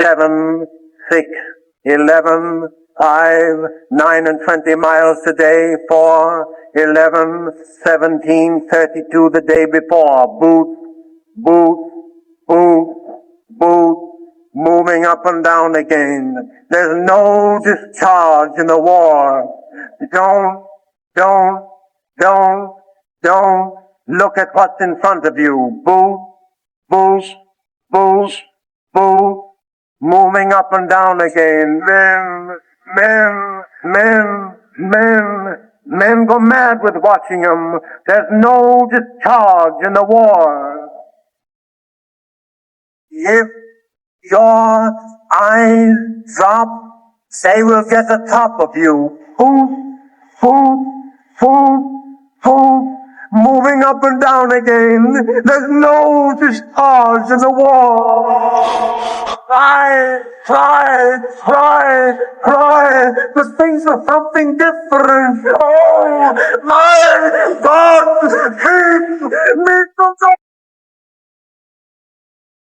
7, 6, 11, 5, 9 and 20 miles today, 4, 11, 17, 32 the day before. Boot, boot, boot, boot, moving up and down again. There's no discharge in the war. Don't look at what's in front of you. Boot, boot, boot, boot, moving up and down again. Men go mad with watching them. There's no discharge in the war. If your eyes drop, they will get the top of you. Moving up and down again. There's no discharge in the war. Try. But things are something different. Oh, my God, keep me from